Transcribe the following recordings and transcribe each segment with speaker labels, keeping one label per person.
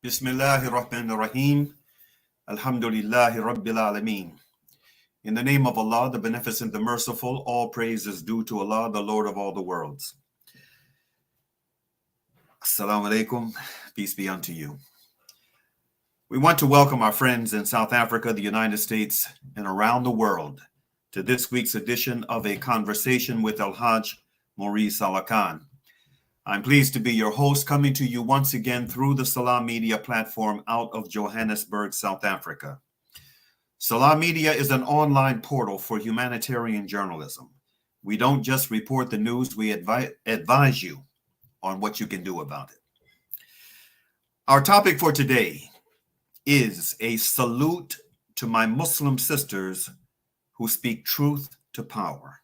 Speaker 1: Bismillahir Rahmanir Rahim. Alhamdulillahi Rabbil Alameen. In the name of Allah, the Beneficent, the Merciful, all praise is due to Allah, the Lord of all the worlds. Assalamu alaikum. Peace be unto you. We want to welcome our friends in South Africa, the United States, and around the world to this week's edition of A Conversation with El-Hajj Mauri Salaakhan. I'm pleased to be your host, coming to you once again through the Salam Media platform out of Johannesburg, South Africa. Salam Media is an online portal for humanitarian journalism. We don't just report the news, we advise you on what you can do about it. Our topic for today is a salute to my Muslim sisters who speak truth to power.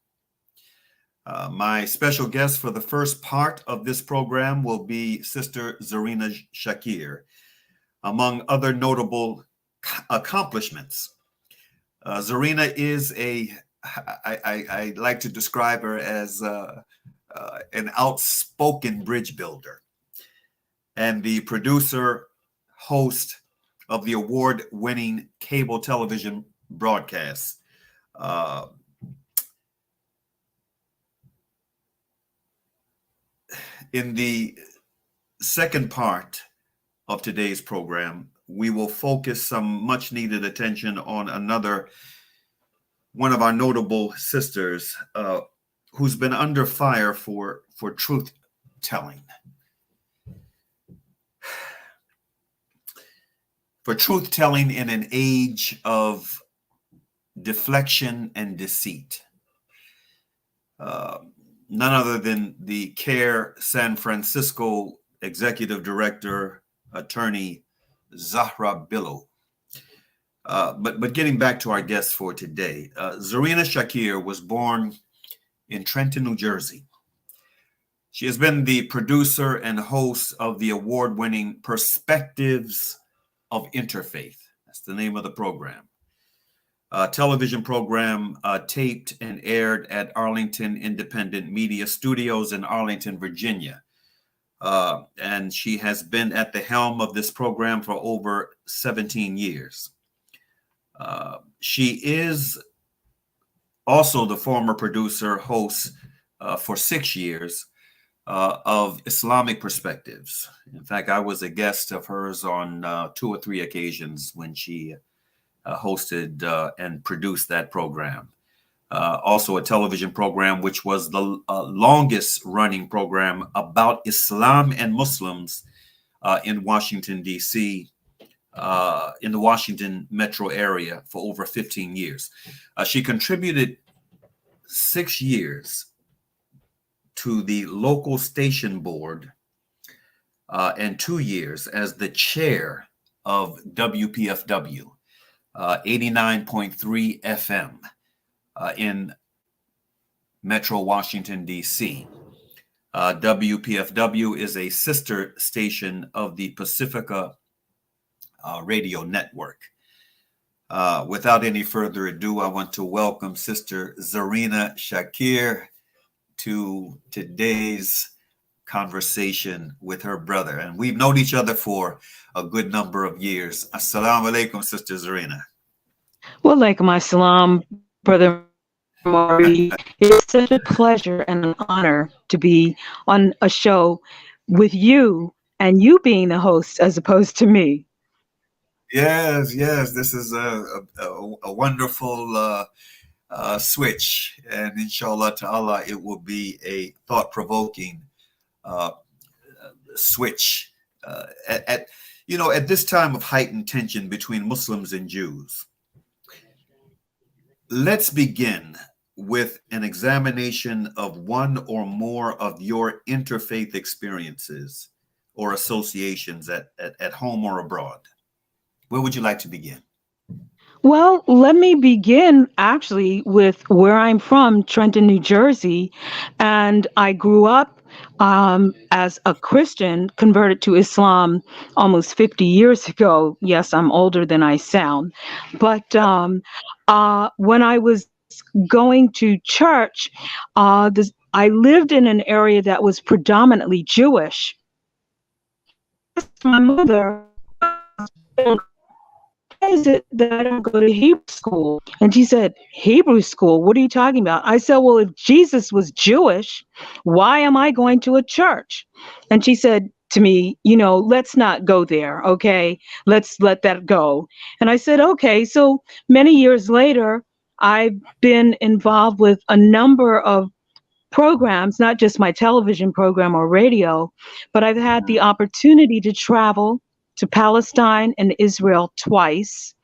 Speaker 1: My special guest for the first part of this program will be Sister Zarina Shakir. Among other notable accomplishments, Zarina is I like to describe her as an outspoken bridge builder and the producer, host of the award-winning cable television broadcasts. In the second part of today's program, we will focus some much needed attention on one of our notable sisters who's been under fire for truth telling. For truth telling in an age of deflection and deceit. None other than the CARE San Francisco Executive Director, Attorney Zahra Billow. But getting back to our guest for today, Zarina Shakir was born in Trenton, New Jersey. She has been the producer and host of the award-winning Perspectives of Interfaith. That's the name of the program. Television program taped and aired at Arlington Independent Media Studios in Arlington, Virginia. And she has been at the helm of this program for over 17 years. She is also the former producer, host for 6 years of Islamic Perspectives. In fact, I was a guest of hers on 2 or 3 occasions when she hosted and produced that program. Also a television program, which was the longest running program about Islam and Muslims in Washington, D.C., in the Washington metro area for over 15 years. She contributed 6 years to the local station board and 2 years as the chair of WPFW. 89.3 FM in Metro Washington, D.C. WPFW is a sister station of the Pacifica radio network. Without any further ado, I want to welcome Sister Zarina Shakir to today's conversation with her brother. And we've known each other for a good number of years. Assalamu alaikum, Sister Zarina.
Speaker 2: Wa alaikum assalam, Brother Mauri. It's such a pleasure and an honor to be on a show with you and you being the host as opposed to me.
Speaker 1: Yes. This is a wonderful switch. And inshallah ta'ala, it will be a thought-provoking switch at this time of heightened tension between Muslims and Jews. Let's begin with an examination of one or more of your interfaith experiences or associations at home or abroad. Where would you like to begin?
Speaker 2: Well, let me begin actually with where I'm from, Trenton, New Jersey. And I grew up as a Christian, converted to Islam almost 50 years ago. Yes, I'm older than I sound. But when I was going to church, I lived in an area that was predominantly Jewish. My mother why is it that I don't go to Hebrew school? And she said, Hebrew school? What are you talking about? I said, well, if Jesus was Jewish, why am I going to a church? And she said to me, let's not go there. Okay. Let's let that go. And I said, okay. So many years later, I've been involved with a number of programs, not just my television program or radio, but I've had the opportunity to travel to Palestine and Israel twice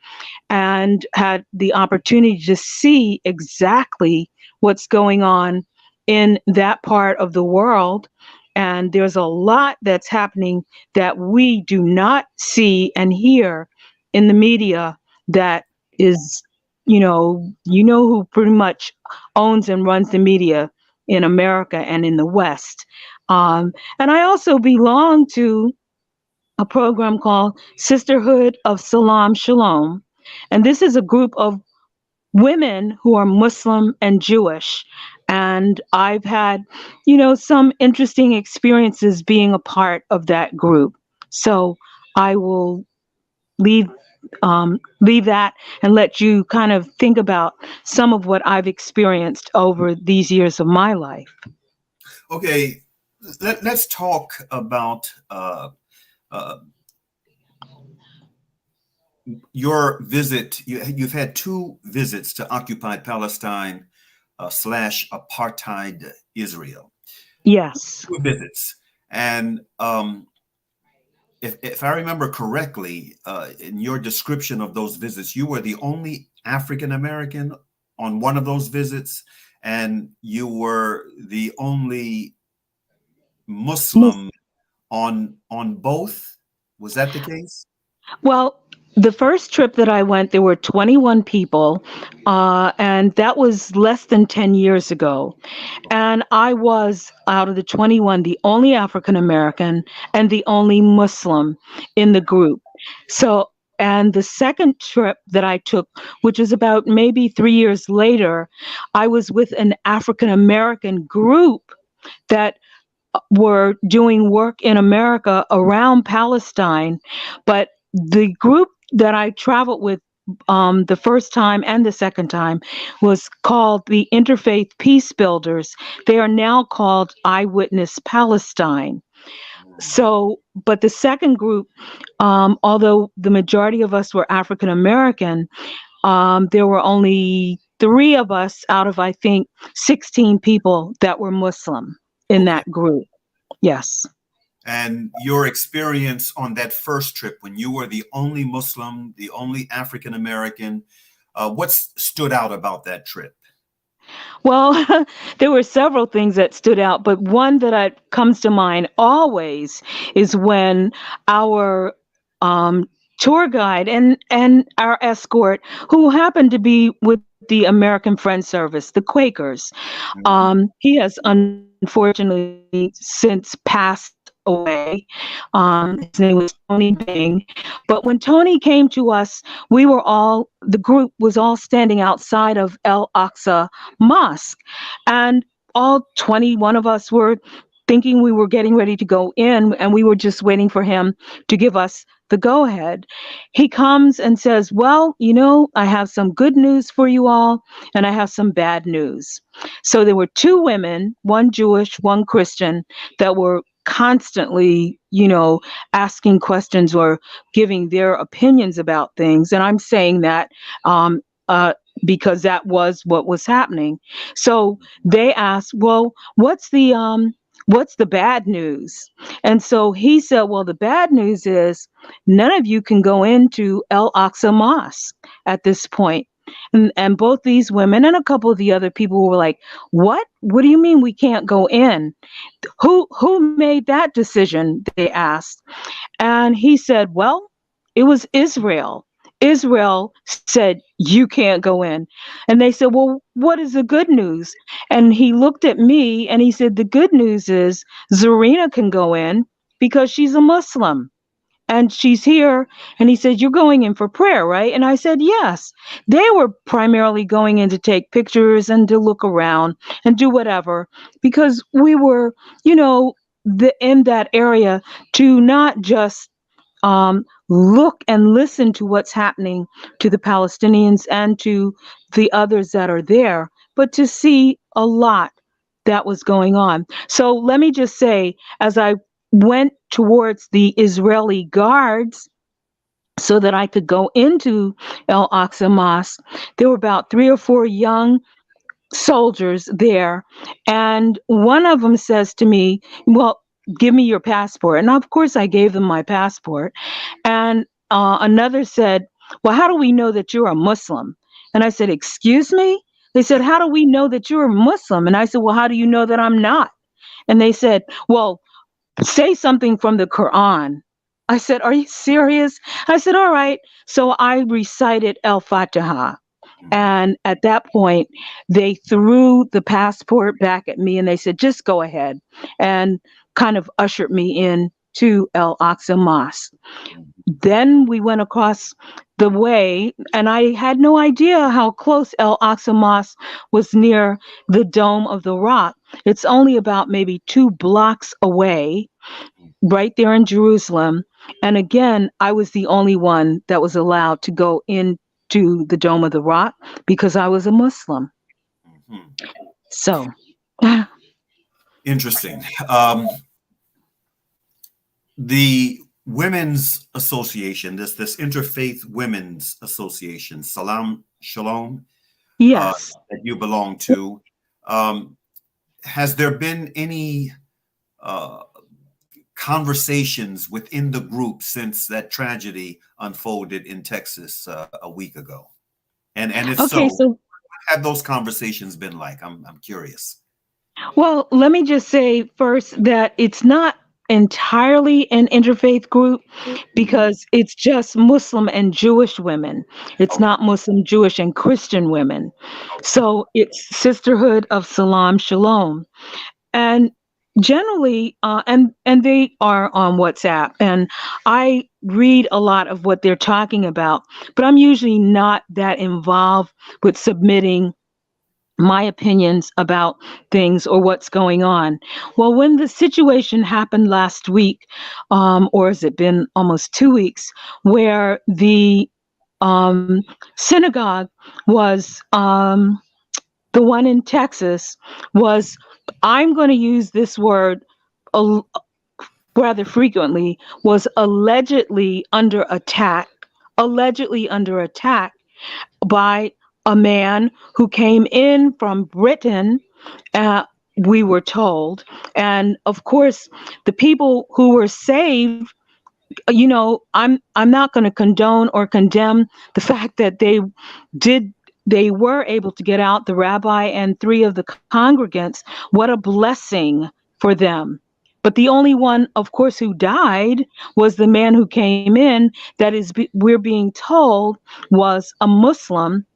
Speaker 2: and had the opportunity to see exactly what's going on in that part of the world. And there's a lot that's happening that we do not see and hear in the media that is, who pretty much owns and runs the media in America and in the West. And I also belong to a program called Sisterhood of Salam Shalom. And this is a group of women who are Muslim and Jewish. And I've had, some interesting experiences being a part of that group. So I will leave leave that and let you kind of think about some of what I've experienced over these years of my life.
Speaker 1: Okay, let's talk about your visit. You've had two visits to occupied Palestine / apartheid Israel.
Speaker 2: Yes.
Speaker 1: Two visits. And if I remember correctly, in your description of those visits, you were the only African American on one of those visits, and you were the only Muslim on both. Was that the case?
Speaker 2: Well, the first trip that I went, there were 21 people, and that was less than 10 years ago. And I was, out of the 21, the only African American and the only Muslim in the group. So, and the second trip that I took, which was about maybe 3 years later, I was with an African American group that were doing work in America around Palestine. But the group that I traveled with the first time and the second time was called the Interfaith Peace Builders. They are now called Eyewitness Palestine. So, but the second group, although the majority of us were African American, there were only 3 of us out of, I think, 16 people that were Muslim in that group. Yes.
Speaker 1: And your experience on that first trip, when you were the only Muslim, the only African American, what stood out about that trip?
Speaker 2: Well, there were several things that stood out, but one that comes to mind always is when our tour guide and our escort, who happened to be with the American Friends Service, the Quakers, he has unfortunately since passed away. His name was Tony Bing. But when Tony came to us, the group was all standing outside of El-Aqsa Mosque. And all 21 of us were thinking we were getting ready to go in, and we were just waiting for him to give us the go ahead. He comes and says, well, I have some good news for you all, and I have some bad news. So there were 2 women, one Jewish, one Christian, that were constantly, asking questions or giving their opinions about things. And I'm saying that because that was what was happening. So they asked, well, what's the bad news? And so he said, well, the bad news is none of you can go into El-Aqsa Mosque at this point. And both these women and a couple of the other people were like, what? What do you mean we can't go in? Who made that decision? They asked. And he said, well, it was Israel. Israel said, you can't go in. And they said, well, what is the good news? And he looked at me and he said, the good news is Zarina can go in because she's a Muslim and she's here. And he said, you're going in for prayer, right? And I said, yes. They were primarily going in to take pictures and to look around and do whatever, because we were, in that area to not just look and listen to what's happening to the Palestinians and to the others that are there, but to see a lot that was going on. So let me just say, as I went towards the Israeli guards so that I could go into El-Aqsa Mosque, there were about 3 or 4 young soldiers there, and one of them says to me, well, give me your passport. And of course I gave them my passport. And another said, well, how do we know that you're a Muslim? And I said, excuse me? They said, how do we know that you're a Muslim? And I said, well, how do you know that I'm not? And they said, well, say something from the Quran. I said, are you serious? I said, all right. So I recited El-Fatiha. And at that point, they threw the passport back at me and they said, just go ahead, and kind of ushered me in to El-Aqsa Mosque. Then we went across the way, and I had no idea how close El-Aqsa Mosque was near the Dome of the Rock. It's only about maybe 2 blocks away, right there in Jerusalem. And again, I was the only one that was allowed to go into the Dome of the Rock because I was a Muslim.
Speaker 1: Mhm.
Speaker 2: So,
Speaker 1: Interesting. The Women's Association, this Interfaith Women's Association, Salam Shalom,
Speaker 2: yes.
Speaker 1: that you belong to, has there been any uh, conversations within the group since that tragedy unfolded in Texas a week ago? And if so,
Speaker 2: Okay,
Speaker 1: what
Speaker 2: so
Speaker 1: have those conversations been like? I'm curious.
Speaker 2: well, let me just say first that it's not entirely an interfaith group
Speaker 1: Mhm.
Speaker 2: because it's just Muslim and Jewish women. It's
Speaker 1: Okay.
Speaker 2: not Muslim, Jewish, and Christian women.
Speaker 1: Okay.
Speaker 2: So it's Sisterhood of Salam Shalom. And generally, and they are on WhatsApp, and I read a lot of what they're talking about, but I'm usually not that involved with submitting my opinions about things or what's going on. Well, when the situation happened last week, or has it been almost 2 weeks, where the um, synagogue was the one in Texas was, I'm going to use this word a, rather frequently, was allegedly under attack by a man who came in from Britain, uh, we were told. And of course, the people who were saved, I'm not going to condone or condemn the fact that did they were able to get out, the rabbi and 3 of the congregants. What a blessing for them. But the only one, of course, who died was the man who came in, that we're being told was a Muslim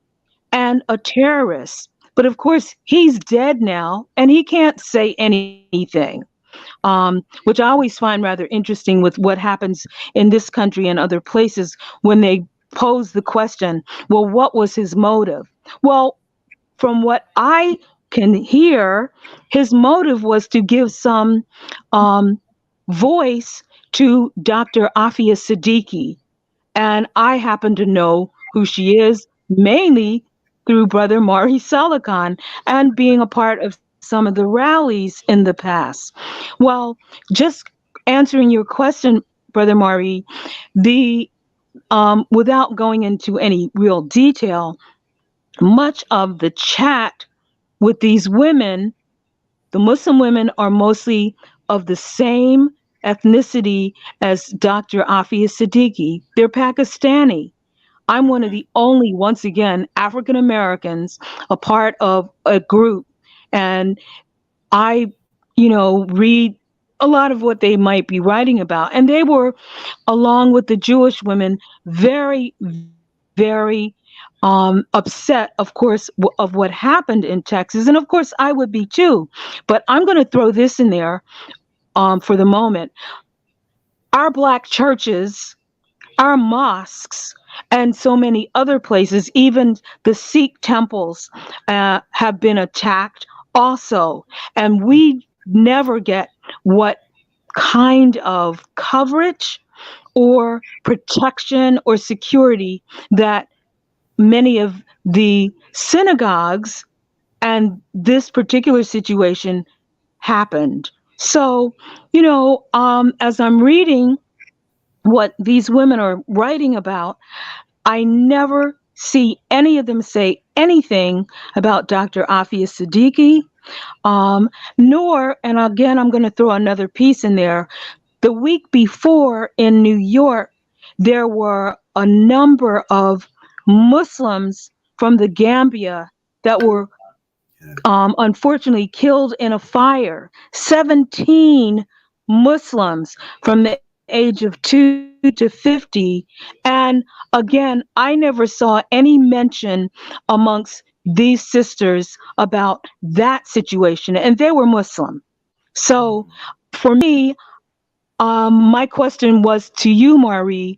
Speaker 2: and a terrorist. But of course, he's dead now and he can't say anything, which I always find rather interesting with what happens in this country and other places when they pose the question, well, what was his motive? Well, from what I can hear, his motive was to give some um, voice to Dr. Afia Siddiki. And I happen to know who she is mainly through Brother Mauri Salaakhan and being a part of some of the rallies in the past. Well, just answering your question, Brother Mauri, the without going into any real detail, much of the chat with these women, the Muslim women, are mostly of the same ethnicity as Dr. Afia Siddiqui. They're Pakistani. I'm one of the only, once again, African Americans, a part of a group. And I, read a lot of what they might be writing about. And they were, along with the Jewish women, very, very upset, of course, of what happened in Texas. And of course, I would be too. But I'm going to throw this in there for the moment. Our Black churches, our mosques, and so many other places, even the Sikh temples, have been attacked also. And we never get what kind of coverage or protection or security that many of the synagogues and this particular situation happened. So, as I'm reading what these women are writing about, I never see any of them say anything about Dr. Afia Siddiqui, nor, and again, I'm going to throw another piece in there. The week before in New York, there were a number of Muslims from the Gambia that were
Speaker 1: Yeah.
Speaker 2: unfortunately killed in a fire. 17 Muslims from the age of 2 to 50. And again, I never saw any mention amongst these sisters about that situation, and they were Muslim. So
Speaker 1: Mhm.
Speaker 2: for me, my question was to you, Marie,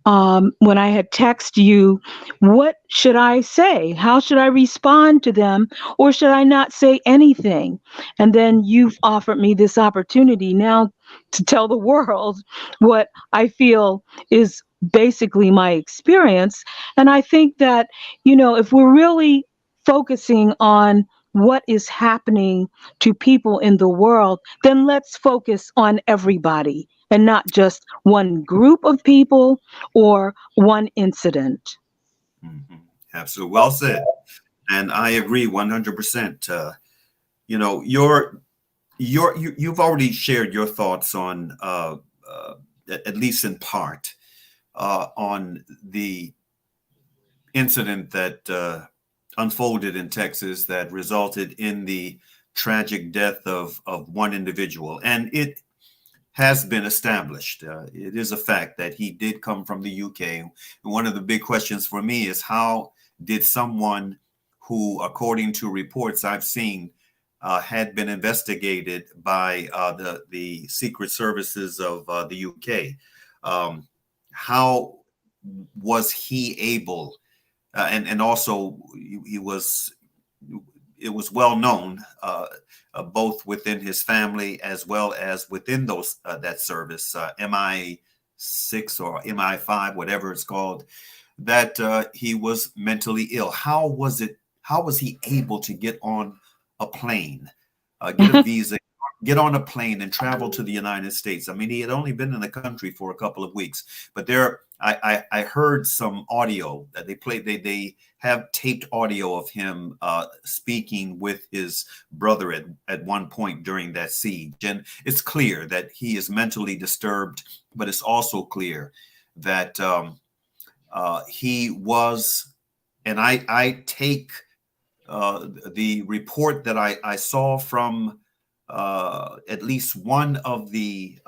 Speaker 2: when I had texted you, what should I say? How should I respond to them? Or should I not say anything? And then you've offered me this opportunity now to tell the world what I feel is basically my experience. And I think that, if we're really focusing on what is happening to people in the world, then let's focus on everybody and not just one group of people or one incident.
Speaker 1: Mhm. Absolutely. Well said. And I agree 100%. You know, you've already shared your thoughts on, at least in part, on the incident that unfolded in Texas that resulted in the tragic death of one individual. And it has been established. It is a fact that he did come from the UK. And one of the big questions for me is how did someone who, according to reports I've seen, had been investigated by the secret services of the UK, how was he able and also he was it was well known both within his family as well as within those that service MI6 or MI5 whatever it's called that he was mentally ill. How was he able to get on a plane, get a visa, get on a plane and travel to the United States? I mean, he had only been in the country for a couple of weeks, but I heard some audio that they played. They have taped audio of him speaking with his brother at one point during that siege, and it's clear that he is mentally disturbed. But it's also clear that he was, and I take the report that I saw from at least one of the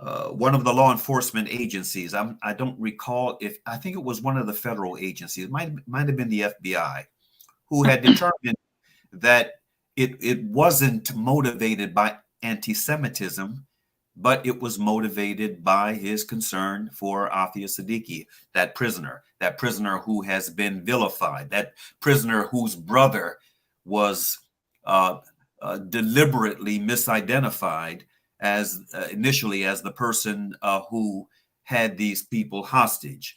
Speaker 1: law enforcement agencies. I don't recall if I think it was one of the federal agencies. It might have been the FBI, who had determined that it wasn't motivated by anti-Semitism, but it was motivated by his concern for Afia Siddiqui, that prisoner who has been vilified, that prisoner whose brother was deliberately misidentified as initially as the person who had these people hostage.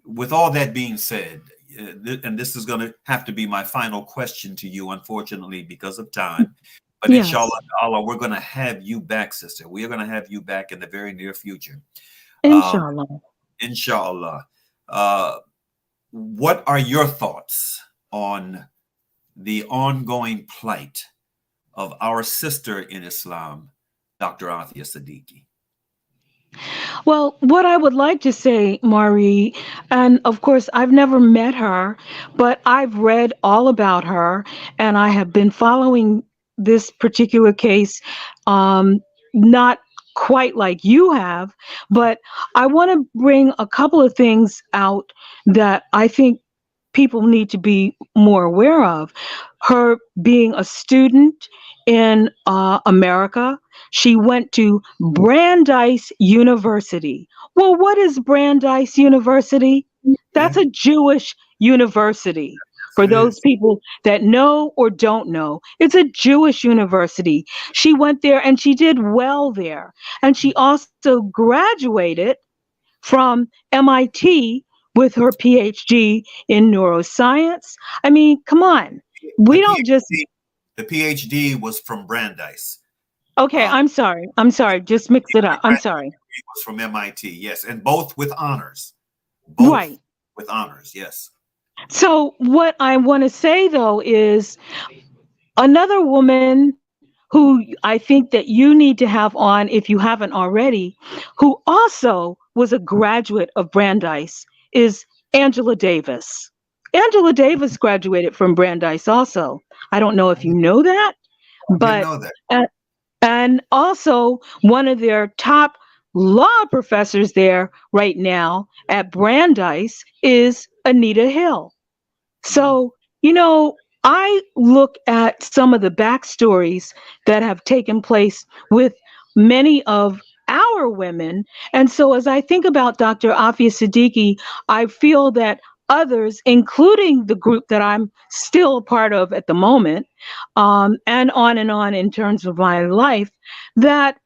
Speaker 1: With all that being said, and this is going to have to be my final question to you, unfortunately, because of time. But inshallah,
Speaker 2: Yes,
Speaker 1: Allah, we're going to have you back, sister. We are going to have you back in the very near future. Um,
Speaker 2: inshallah.
Speaker 1: inshallah. Uh, what are your thoughts on the ongoing plight of our sister in Islam, Dr. Anthia Siddiqui?
Speaker 2: Well, what I would like to say, Marie, and of course, I've never met her, but I've read all about her, and I have been following this particular case, not quite like you have, but I want to bring a couple of things out that I think people need to be more aware of. Her being a student in America, she went to Brandeis University. Well, what is Brandeis University?
Speaker 1: Yeah,
Speaker 2: That's a Jewish university. For
Speaker 1: it
Speaker 2: those
Speaker 1: is.
Speaker 2: people that know or don't know, it's a Jewish university. She went there and she did well there. And she also graduated from MIT with her PhD in neuroscience. I mean, come on.
Speaker 1: The
Speaker 2: We don't just,
Speaker 1: PhD, the PhD was from Brandeis.
Speaker 2: okay,
Speaker 1: Uh,
Speaker 2: I'm sorry. I'm sorry. Just mix it up. I'm sorry.
Speaker 1: He was from MIT, yes, and both with honors. Both
Speaker 2: Right.
Speaker 1: with honors, yes.
Speaker 2: So, what I want to say though is another woman who I think that you need to have on, if you haven't already, who also was a graduate of Brandeis, is Angela Davis. Angela Davis graduated from Brandeis also. I don't know
Speaker 1: I
Speaker 2: if you know that,
Speaker 1: didn't
Speaker 2: but
Speaker 1: know that.
Speaker 2: uh, and also one of their top law professors there right now at Brandeis is Anita Hill.
Speaker 1: Mhm.
Speaker 2: So, I look at some of the backstories that have taken place with many of our women. And so, as I think about Dr. Afia Siddiki, I feel that others, including the group that I'm still a part of at the moment, and on in terms of my life, that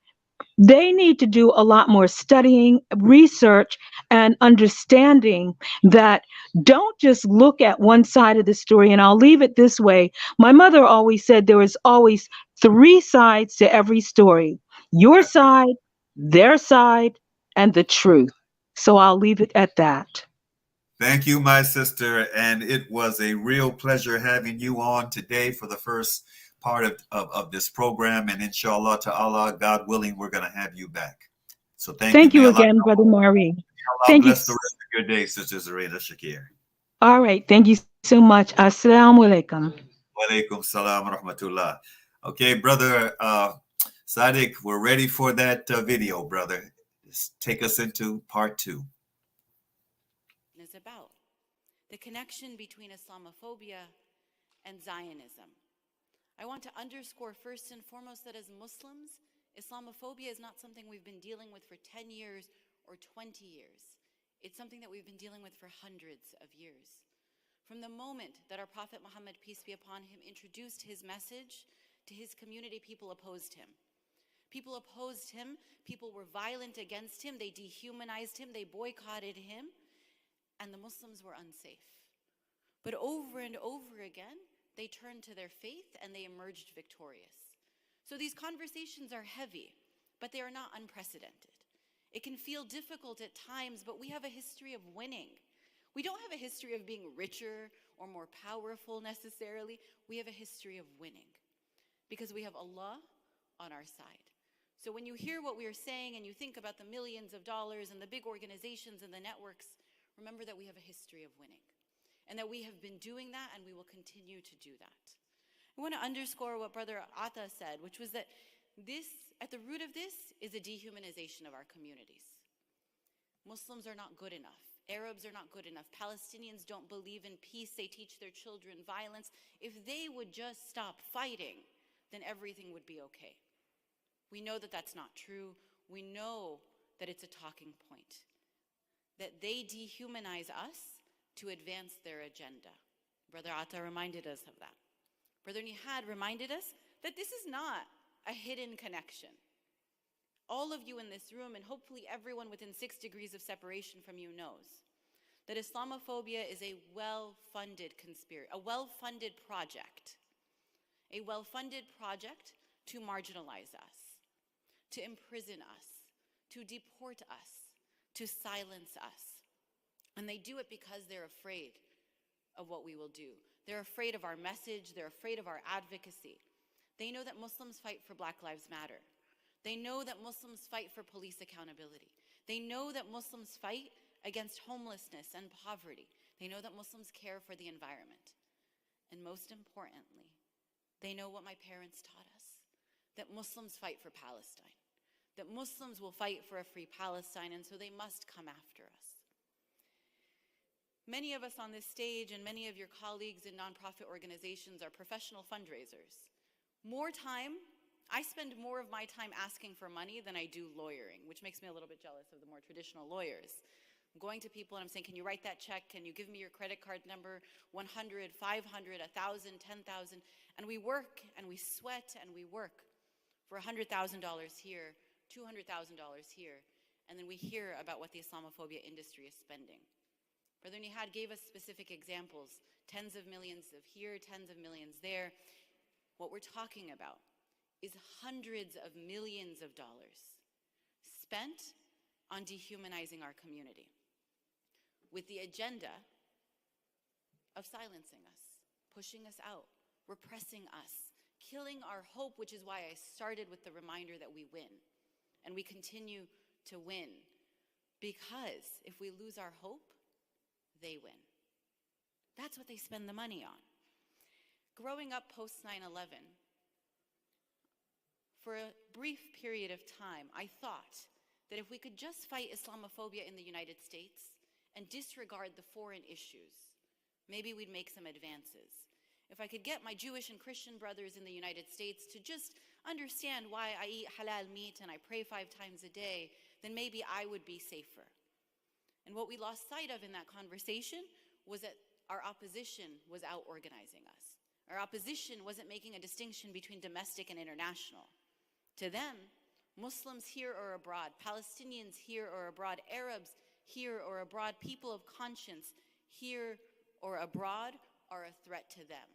Speaker 2: they need to do a lot more studying, research, and understanding that don't just look at one side of the story. And I'll leave it this way. My mother always said there is always three sides to every story: your
Speaker 1: That's right.
Speaker 2: side, their side, and the truth. So I'll leave it at that.
Speaker 1: Thank you, my sister. And it was a real pleasure having you on today for the first part of this program. And inshallah ta'ala, God willing, we're going to have you back. So thank you.
Speaker 2: Thank
Speaker 1: May
Speaker 2: you
Speaker 1: Allah,
Speaker 2: again, Brother Mauri.
Speaker 1: Allah
Speaker 2: Thank you.
Speaker 1: bless the rest of your day, Sister Zareda Shakir.
Speaker 2: All right. Thank you so much. Assalamu alaikum.
Speaker 1: Walaikum salam wa rahmatullah. Okay, brother Sadiq, we're ready for that video, brother. Just take us into part two.
Speaker 3: Is about the connection between Islamophobia and Zionism. I want to underscore first and foremost that as Muslims, Islamophobia is not something we've been dealing with for 10 years or 20 years. It's something that we've been dealing with for hundreds of years. From the moment that our Prophet Muhammad, peace be upon him, introduced his message to his community, people opposed him. People opposed him. People were violent against him. They dehumanized him. They boycotted him. And the Muslims were unsafe. But over and over again, they turned to their faith and they emerged victorious. So these conversations are heavy, but they are not unprecedented. It can feel difficult at times, but we have a history of winning. We don't have a history of being richer or more powerful necessarily. We have a history of winning because we have Allah on our side. So when you hear what we are saying and you think about the millions of dollars and the big organizations and the networks, remember that we have a history of winning and that we have been doing that and we will continue to do that. I want to underscore what Brother Atta said, which was that at the root of this is a dehumanization of our communities. Muslims are not good enough. Arabs are not good enough. Palestinians don't believe in peace. They teach their children violence. If they would just stop fighting, then everything would be okay. We know that that's not true. We know that it's a talking point, that they dehumanize us to advance their agenda. Brother Atta reminded us of that. Brother Nihad reminded us that this is not a hidden connection. All of you in this room, and hopefully everyone within 6 degrees of separation from you, knows that Islamophobia is a well-funded conspiracy, a well-funded project to marginalize us, to imprison us, to deport us, to silence us. And they do it because they're afraid of what we will do. They're afraid of our message. They're afraid of our advocacy. They know that Muslims fight for Black Lives Matter. They know that Muslims fight for police accountability. They know that Muslims fight against homelessness and poverty. They know that Muslims care for the environment. And most importantly, they know what my parents taught us, that Muslims fight for Palestine, that Muslims will fight for a free Palestine, and so they must come after us. Many of us on this stage and many of your colleagues in nonprofit organizations are professional fundraisers. I spend more of my time asking for money than I do lawyering, which makes me a little bit jealous of the more traditional lawyers. I'm going to people and I'm saying, can you write that check? Can you give me your credit card number? 100, 500, 1,000, 10,000. And we work and we sweat and we work for $100,000 here, $200,000 here. And then we hear about what the Islamophobia industry is spending. Brother Nihad gave us specific examples, tens of millions of here, tens of millions there. What we're talking about is hundreds of millions of dollars spent on dehumanizing our community with the agenda of silencing us, pushing us out, repressing us, killing our hope, which is why I started with the reminder that we win. And we continue to win. Because if we lose our hope, they win. That's what they spend the money on. Growing up post 9/11, for a brief period of time, I thought that if we could just fight Islamophobia in the United States and disregard the foreign issues, maybe we'd make some advances. If I could get my Jewish and Christian brothers in the United States to just understand why I eat halal meat and I pray 5 times a day, then maybe I would be safer. And what we lost sight of in that conversation was that our opposition was out organizing us. Our opposition wasn't making a distinction between domestic and international. To them, Muslims here or abroad, Palestinians here or abroad, Arabs here or abroad, people of conscience here or abroad are a threat to them.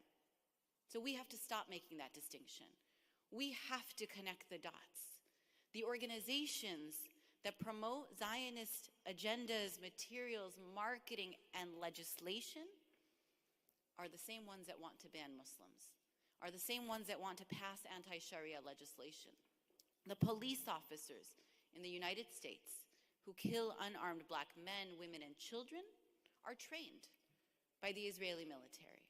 Speaker 3: So we have to stop making that distinction. We have to connect the dots. The organizations that promote Zionist agendas, materials, marketing, and legislation are the same ones that want to ban Muslims, are the same ones that want to pass anti-Sharia legislation. The police officers in the United States who kill unarmed black men, women, and children are trained by the Israeli military.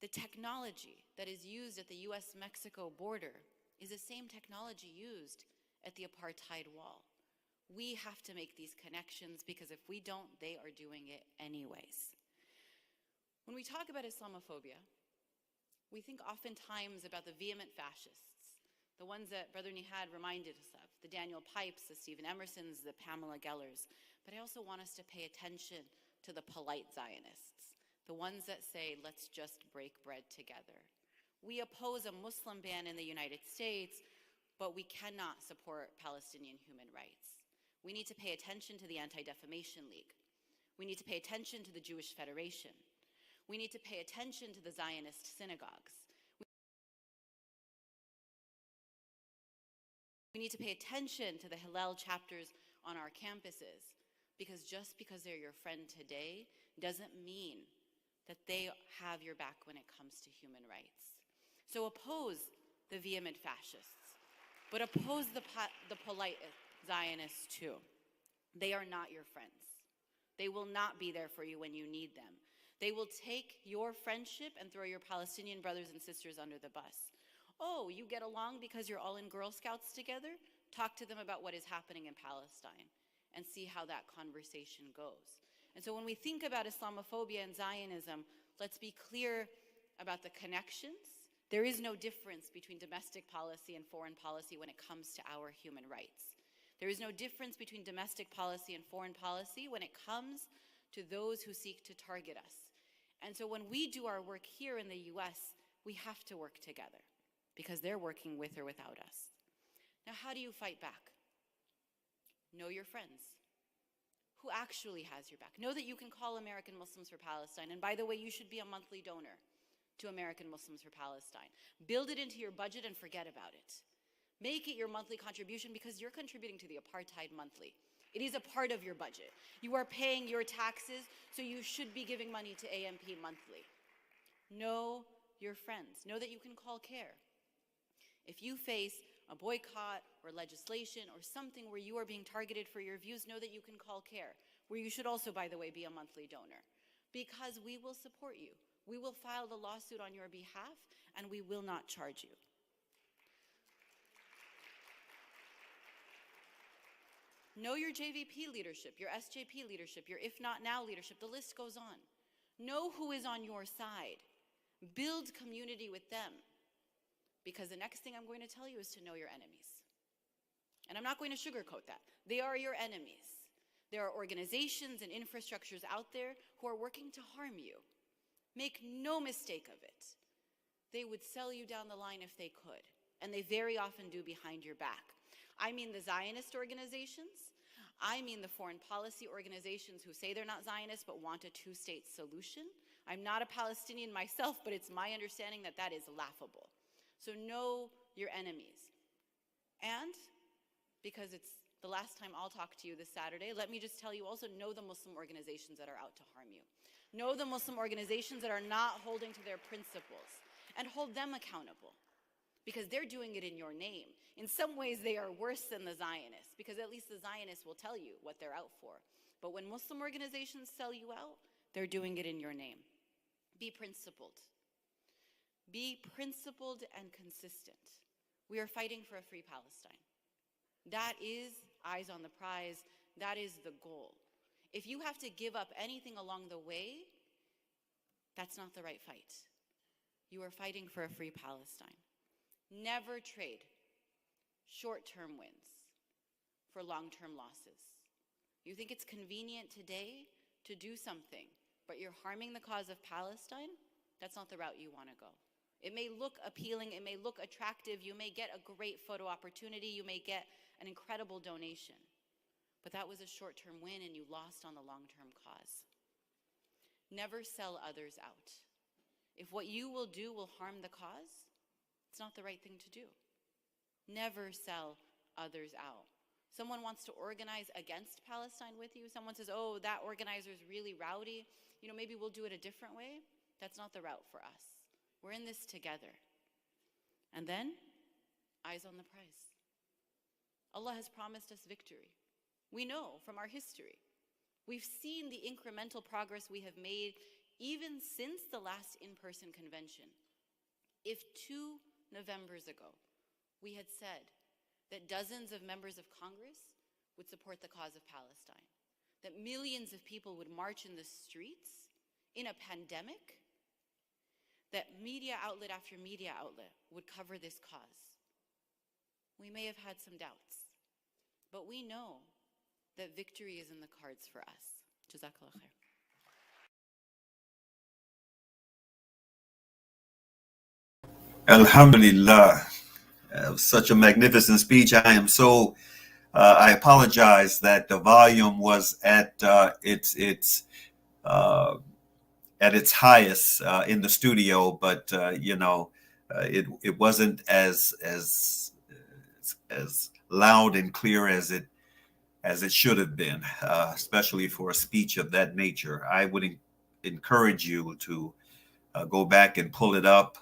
Speaker 3: The technology that is used at the US-Mexico border is the same technology used at the apartheid wall. We have to make these connections because if we don't, they are doing it anyways. When we talk about Islamophobia, we think oftentimes about the vehement fascists, the ones that Brother Nihad reminded us of, the Daniel Pipes, the Stephen Emersons, the Pamela Gellers. But I also want us to pay attention to the polite Zionists, the ones that say, let's just break bread together. We oppose a Muslim ban in the United States, but we cannot support Palestinian human rights. We need to pay attention to the Anti-Defamation League. We need to pay attention to the Jewish Federation. We need to pay attention to the Zionist synagogues. We need to pay attention to the Hillel chapters on our campuses, because just because they're your friend today doesn't mean that they have your back when it comes to human rights. So oppose the vehement fascists, but oppose the polite Zionists too. They are not your friends. They will not be there for you when you need them. They will take your friendship and throw your Palestinian brothers and sisters under the bus. Oh, you get along because you're all in Girl Scouts together? Talk to them about what is happening in Palestine and see how that conversation goes. And so when we think about Islamophobia and Zionism, let's be clear about the connections. There is no difference between domestic policy and foreign policy when it comes to our human rights. There is no difference between domestic policy and foreign policy when it comes to those who seek to target us. And so when we do our work here in the US, we have to work together because they're working with or without us. Now, how do you fight back? Know your friends. Who actually has your back? Know that you can call American Muslims for Palestine. And by the way, you should be a monthly donor to American Muslims for Palestine. Build it into your budget and forget about it. Make it your monthly contribution because you're contributing to the apartheid monthly. It is a part of your budget. You are paying your taxes, so you should be giving money to AMP monthly. Know your friends. Know that you can call CARE. If you face a boycott or legislation or something where you are being targeted for your views, know that you can call CARE, where you should also, by the way, be a monthly donor, because we will support you. We will file the lawsuit on your behalf, and we will not charge you. Know your JVP leadership, your SJP leadership, your If Not Now leadership. The list goes on. Know who is on your side. Build community with them. Because the next thing I'm going to tell you is to know your enemies. And I'm not going to sugarcoat that. They are your enemies. There are organizations and infrastructures out there who are working to harm you. Make no mistake of it. They would sell you down the line if they could, and they very often do behind your back. I mean the Zionist organizations. I mean the foreign policy organizations who say they're not Zionists but want a two-state solution. I'm not a Palestinian myself, but it's my understanding that that is laughable. So know your enemies. And because it's the last time I'll talk to you this Saturday, let me just tell you also, know the Muslim organizations that are out to harm you. Know the Muslim organizations that are not holding to their principles, and hold them accountable, because they're doing it in your name. In some ways, they are worse than the Zionists, because at least the Zionists will tell you what they're out for. But when Muslim organizations sell you out, they're doing it in your name. Be principled. Be principled and consistent. We are fighting for a free Palestine. That is eyes on the prize. That is the goal. If you have to give up anything along the way, that's not the right fight. You are fighting for a free Palestine. Never trade short-term wins for long-term losses. You think it's convenient today to do something, but you're harming the cause of Palestine? That's not the route you want to go. It may look appealing, it may look attractive, you may get a great photo opportunity, you may get an incredible donation, but that was a short-term win and you lost on the long-term cause. Never sell others out. If what you will do will harm the cause, it's not the right thing to do. Never sell others out. Someone wants to organize against Palestine with you. Someone says, oh, that organizer is really rowdy. Maybe we'll do it a different way. That's not the route for us. We're in this together. And then, eyes on the prize. Allah has promised us victory. We know from our history. We've seen the incremental progress we have made even since the last in-person convention. If 2 Novembers ago we had said that dozens of members of Congress would support the cause of Palestine, that millions of people would march in the streets in a pandemic, that media outlet after media outlet would cover this cause, we may have had some doubts, but we know that victory is in the cards for us. Jazakallah khair.
Speaker 1: Alhamdulillah. Such a magnificent speech. I apologize that the volume was at its highest in the studio, but it wasn't as loud and clear as it should have been, especially for a speech of that nature. I would encourage you to go back and pull it up.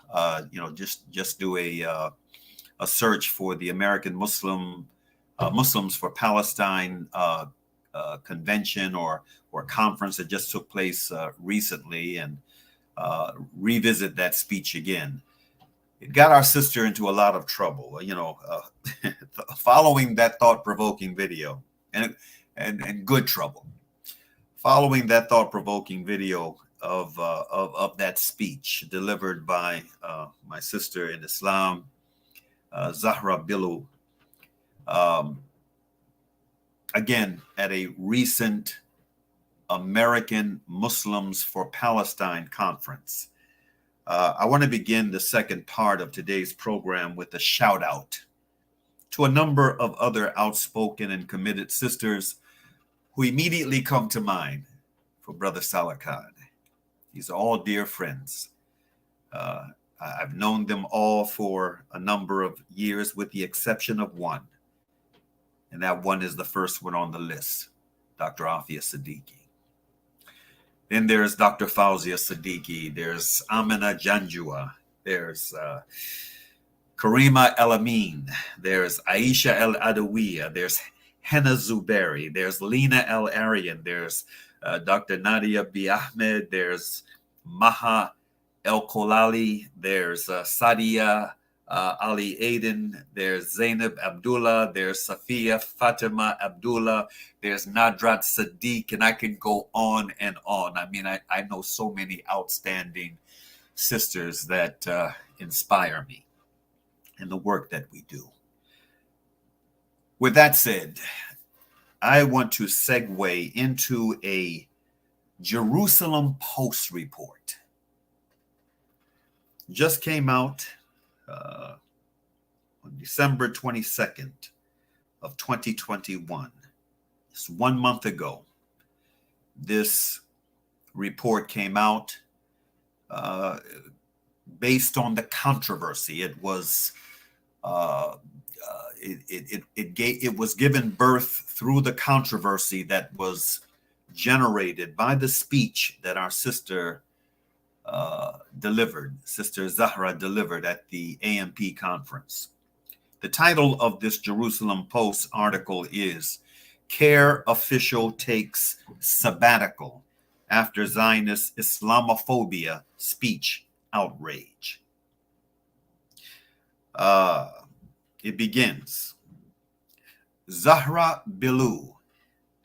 Speaker 1: Just do a search for the American Muslims for Palestine convention or conference that just took place recently, and revisit that speech again. It got our sister into a lot of trouble, following that thought-provoking video, and good trouble. Following that thought-provoking video of that speech delivered by my sister in Islam, Zahra Billu, again at a recent American Muslims for Palestine conference. I want to begin the second part of today's program with a shout out to a number of other outspoken and committed sisters who immediately come to mind for Brother Salaakhan. These are all dear friends. I've known them all for a number of years, with the exception of one. And that one is the first one on the list, Dr. Anthia Siddiki. Then there's Dr. Fauzia Siddiki. There's Amina Janjua. There's Karima El-Amin. There's Aisha El-Adawiya. There's Henna Zuberi. There's Lena El-Arian. There's Dr. Nadia B. Ahmed. There's Maha El-Kolali. There's Sadia Ali Aden. There's Zainab Abdullah. There's Safiya Fatima Abdullah. There's Nadrat Sadiq. And I can go on and on. I mean, I know so many outstanding sisters that inspire me in the work that we do. With that said, I want to segue into a Jerusalem Post report. Just came out on December 22nd of 2021. It's 1 month ago. This report came out based on the controversy. It was it was given birth through the controversy that was generated by the speech that our sister Sister Zahra delivered at the AMP conference. The title of this Jerusalem Post article is "CARE Official Takes Sabbatical After Zionist Islamophobia Speech Outrage." It begins. Zahra Billoo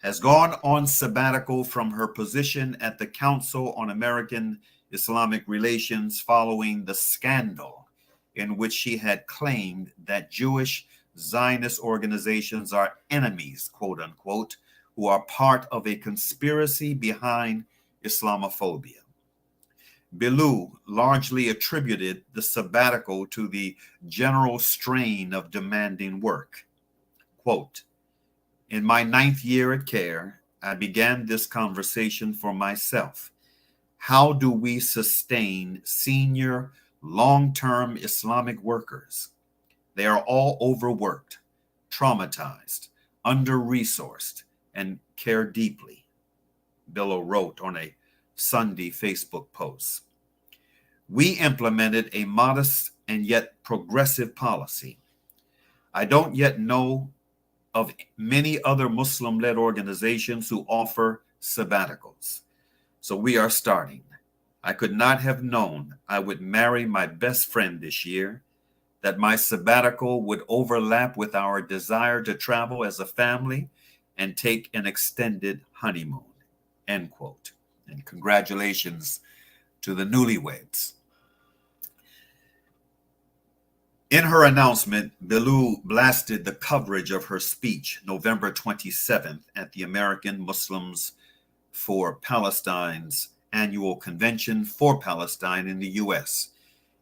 Speaker 1: has gone on sabbatical from her position at the Council on American Islamic Relations following the scandal in which she had claimed that Jewish Zionist organizations are enemies, quote unquote, who are part of a conspiracy behind Islamophobia. Billoo largely attributed the sabbatical to the general strain of demanding work. Quote, "In my 9th year at CARE, I began this conversation for myself. How do we sustain senior, long-term Islamic workers? They are all overworked, traumatized, under-resourced, and care deeply," Billoo wrote on a Sunday Facebook post. "We implemented a modest and yet progressive policy. I don't yet know of many other Muslim-led organizations who offer sabbaticals. So we are starting. I could not have known I would marry my best friend this year, that my sabbatical would overlap with our desire to travel as a family and take an extended honeymoon," end quote. And congratulations to the newlyweds. In her announcement, Billoo blasted the coverage of her speech November 27th at the American Muslims for Palestine's annual convention for Palestine in the U.S.,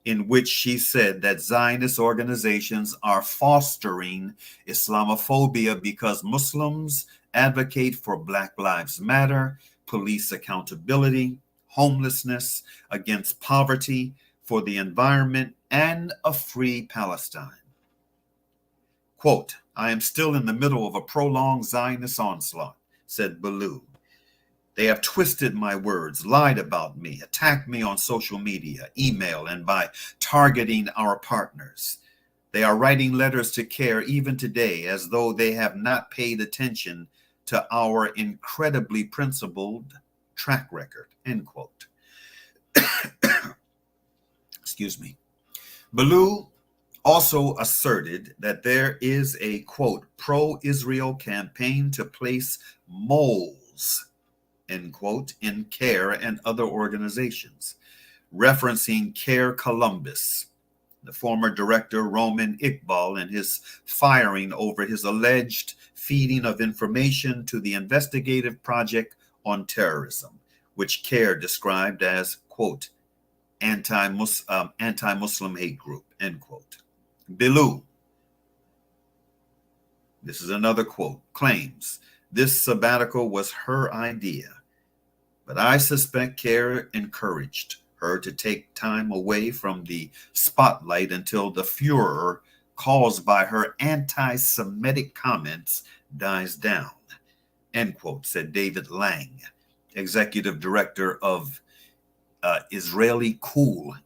Speaker 1: in which she said that Zionist organizations are fostering Islamophobia because Muslims advocate for Black Lives Matter, police accountability, homelessness, against poverty, for the environment, and a free Palestine. Quote, "I am still in the middle of a prolonged Zionist onslaught," said Billoo. "They have twisted my words, lied about me, attacked me on social media, email, and by targeting our partners. They are writing letters to CARE even today as though they have not paid attention to our incredibly principled track record," end quote. Excuse me. Billoo also asserted that there is a, quote, "pro-Israel campaign to place moles," end quote, in CARE and other organizations, referencing CARE Columbus, the former director Roman Iqbal, and his firing over his alleged feeding of information to the investigative project on terrorism, which CARE described as, quote, anti-Muslim hate group, end quote. Billoo, this is another quote, claims this sabbatical was her idea, but I suspect CARE encouraged her to take time away from the spotlight until the furor caused by her anti-Semitic comments dies down, end quote, said David Lang, executive director of Israeli Cool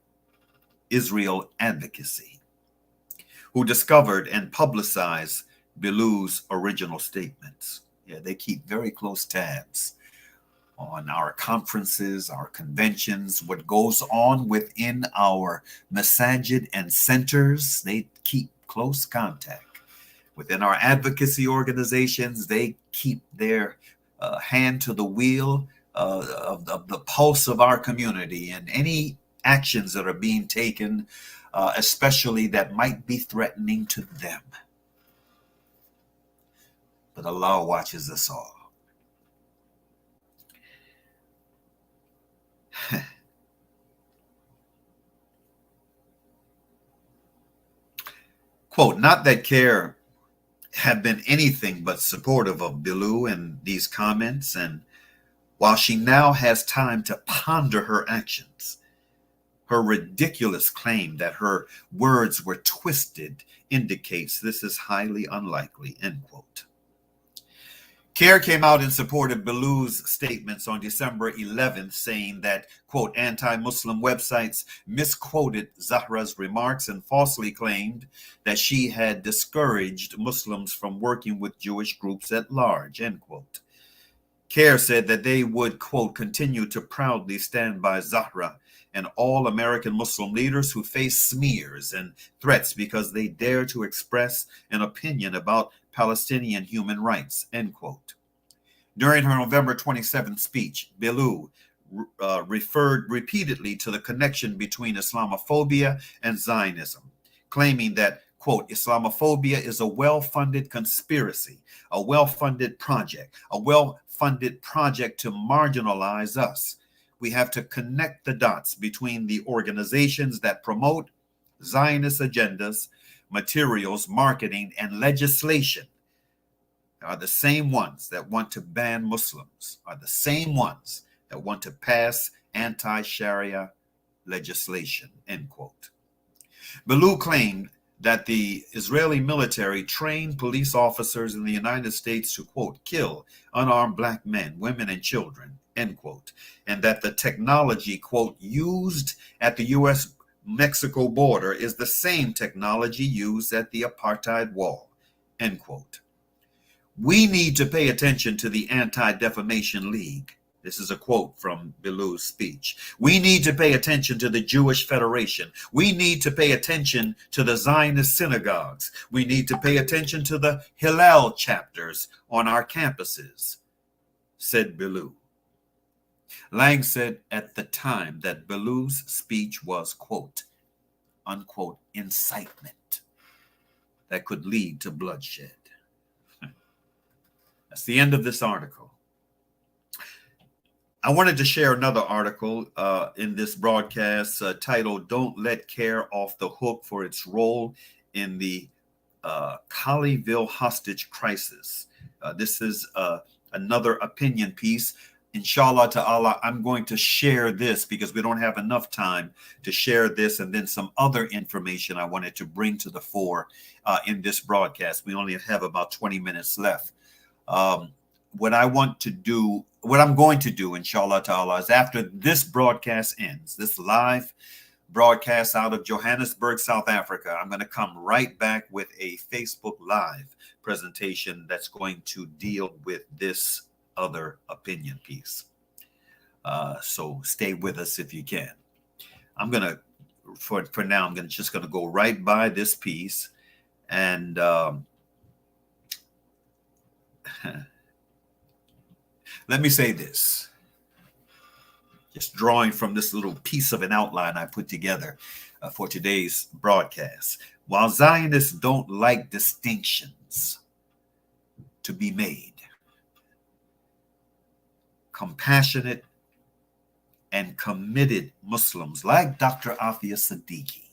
Speaker 1: Israel Advocacy, who discovered and publicized Billoo's original statements. Yeah, they keep very close tabs on our conferences, our conventions, what goes on within our masajid and centers. They keep close contact. Within our advocacy organizations, they keep their hand to the wheel of the pulse of our community, and any actions that are being taken, especially that might be threatening to them. but Allah watches us all. Quote, not that CARE have been anything but supportive of Billu in these comments, and while she now has time to ponder her actions, her ridiculous claim that her words were twisted indicates this is highly unlikely, end quote. CARE came out in support of Billu's statements on December 11th, saying that, quote, anti-Muslim websites misquoted Zahra's remarks and falsely claimed that she had discouraged Muslims from working with Jewish groups at large, end quote. CARE said that they would, quote, continue to proudly stand by Zahra and all American Muslim leaders who face smears and threats because they dare to express an opinion about Palestinian human rights, end quote. During her November 27th speech, Billu referred repeatedly to the connection between Islamophobia and Zionism, claiming that, quote, Islamophobia is a well-funded conspiracy, a well-funded project to marginalize us. We have to connect the dots between the organizations that promote Zionist agendas, materials, marketing, and legislation are the same ones that want to ban Muslims, are the same ones that want to pass anti-Sharia legislation, end quote. Billu claimed that the Israeli military trained police officers in the United States to, quote, kill unarmed black men, women, and children, end quote, and that the technology, quote, used at the U.S.-Mexico border is the same technology used at the apartheid wall, end quote. We need to pay attention to the Anti-Defamation League. This is a quote from Billu's speech. We need to pay attention to the Jewish Federation. We need to pay attention to the Zionist synagogues. We need to pay attention to the Hillel chapters on our campuses, said Billu. Lang said at the time that Billu's speech was, quote, unquote, incitement that could lead to bloodshed. That's the end of this article. I wanted to share another article in this broadcast titled, Don't Let CARE Off the Hook for Its Role in the Colleyville Hostage Crisis. This is another opinion piece. Inshallah ta'ala, I'm going to share this because we don't have enough time to share this and then some other information I wanted to bring to the fore in this broadcast. We only have about 20 minutes left. What I'm going to do, inshallah ta'ala, is after this broadcast ends, this live broadcast out of Johannesburg, South Africa, I'm going to come right back with a Facebook Live presentation that's going to deal with this other opinion piece. So stay with us if you can. I'm going to, for now, I'm just going to go right by this piece and let me say this, just drawing from this little piece of an outline I put together for today's broadcast. While Zionists don't like distinctions to be made, compassionate and committed Muslims like Dr. Anthia Siddiki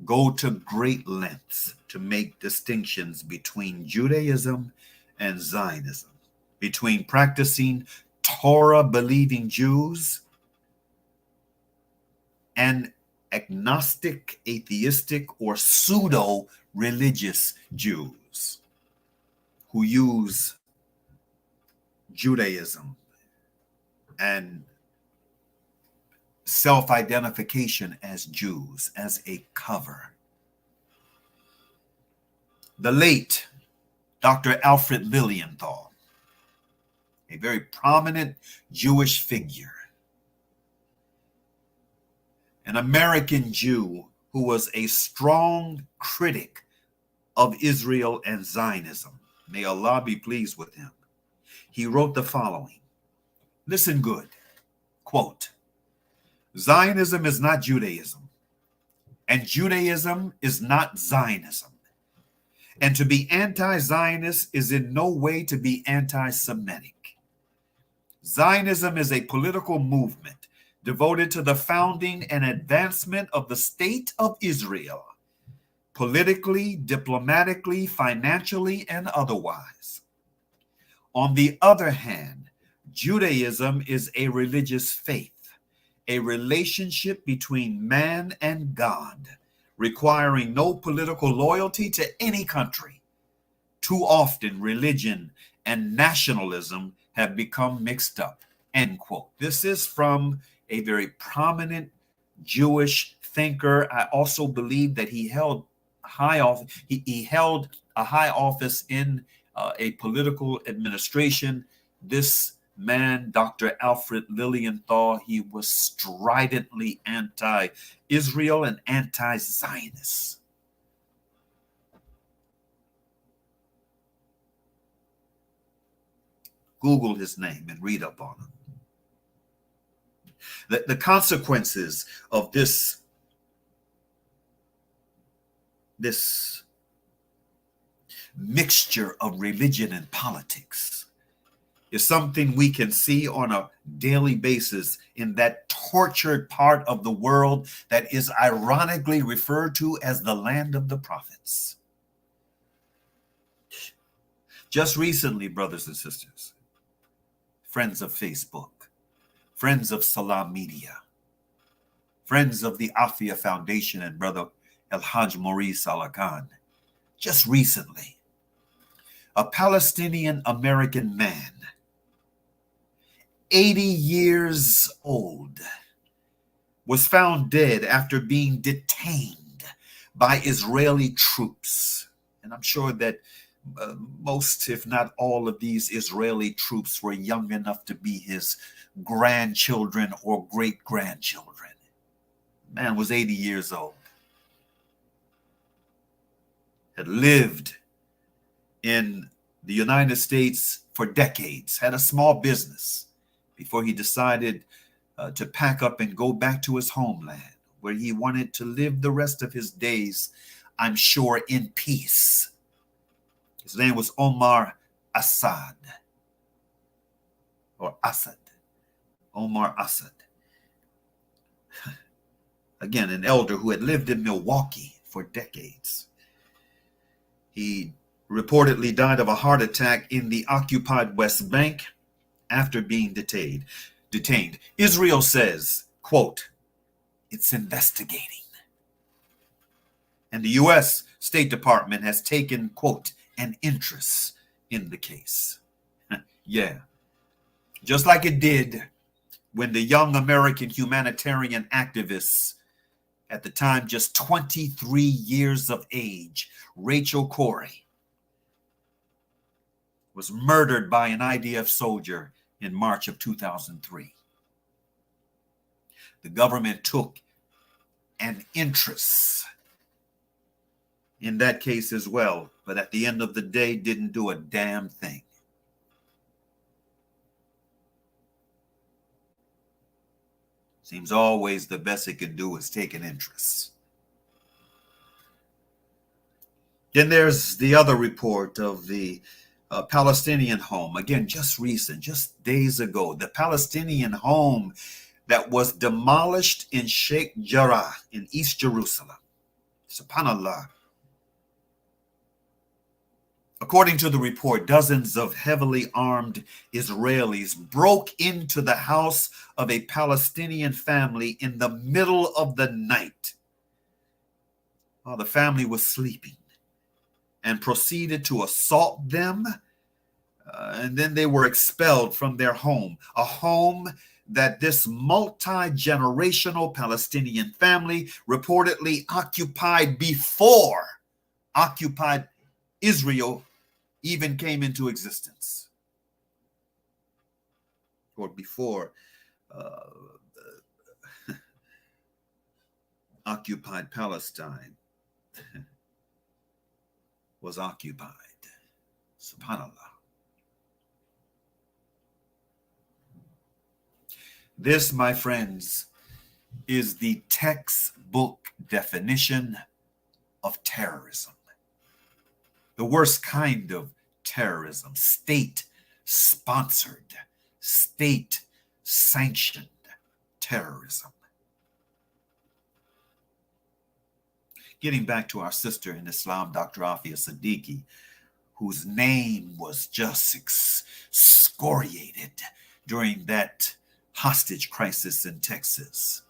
Speaker 1: go to great lengths to make distinctions between Judaism and Zionism, between practicing Torah-believing Jews and agnostic, atheistic, or pseudo-religious Jews who use Judaism and self-identification as Jews as a cover. The late Dr. Alfred Lilienthal, a very prominent Jewish figure, an American Jew who was a strong critic of Israel and Zionism. May Allah be pleased with him. He wrote the following. Listen good. Quote, Zionism is not Judaism, and Judaism is not Zionism. And to be anti-Zionist is in no way to be anti-Semitic. Zionism is a political movement devoted to the founding and advancement of the state of Israel, politically, diplomatically, financially, and otherwise. On the other hand, Judaism is a religious faith, a relationship between man and God, requiring no political loyalty to any country. Too often, religion and nationalism have become mixed up, end quote. This is from a very prominent Jewish thinker. I also believe that he held he held a high office in a political administration. This man, Dr. Alfred Lilienthal, he was stridently anti-Israel and anti-Zionist. Google his name and read up on him. The consequences of this mixture of religion and politics is something we can see on a daily basis in that tortured part of the world that is ironically referred to as the land of the prophets. Just recently, brothers and sisters, friends of Facebook, friends of Salam Media, friends of the Anthia Foundation and brother El-Hajj Mauri Salaakhan, just recently, a Palestinian American man, 80 years old, was found dead after being detained by Israeli troops. And I'm sure that most, if not all, of these Israeli troops were young enough to be his grandchildren or great-grandchildren. Man was 80 years old, had lived in the United States for decades, had a small business before he decided to pack up and go back to his homeland, where he wanted to live the rest of his days, I'm sure, in peace. His name was Omar Assad, or Assad, Omar Assad. Again, an elder who had lived in Milwaukee for decades. He reportedly died of a heart attack in the occupied West Bank after being detained. Israel says, quote, it's investigating. And the U.S. State Department has taken, quote, an interest in the case. Yeah, just like it did when the young American humanitarian activists, at the time just 23 years of age, Rachel Corrie, was murdered by an IDF soldier in March of 2003. The government took an interest in that case as well, but at the end of the day didn't do a damn thing. Seems always the best it could do is take an interest. Then there's the other report of the Palestinian home. Again, just recent, just days ago, the Palestinian home that was demolished in Sheikh Jarrah in East Jerusalem. SubhanAllah. According to the report, dozens of heavily armed Israelis broke into the house of a Palestinian family in the middle of the night while the family was sleeping, and proceeded to assault them. And then they were expelled from their home, a home that this multi-generational Palestinian family reportedly occupied before occupied Israel even came into existence, or before occupied Palestine was occupied. SubhanAllah. This, my friends, is the textbook definition of terrorism. the worst kind of terrorism, state-sponsored, state-sanctioned terrorism. Getting back to our sister in Islam, Dr. Anthia Siddiki, whose name was just excoriated during that hostage crisis in Texas.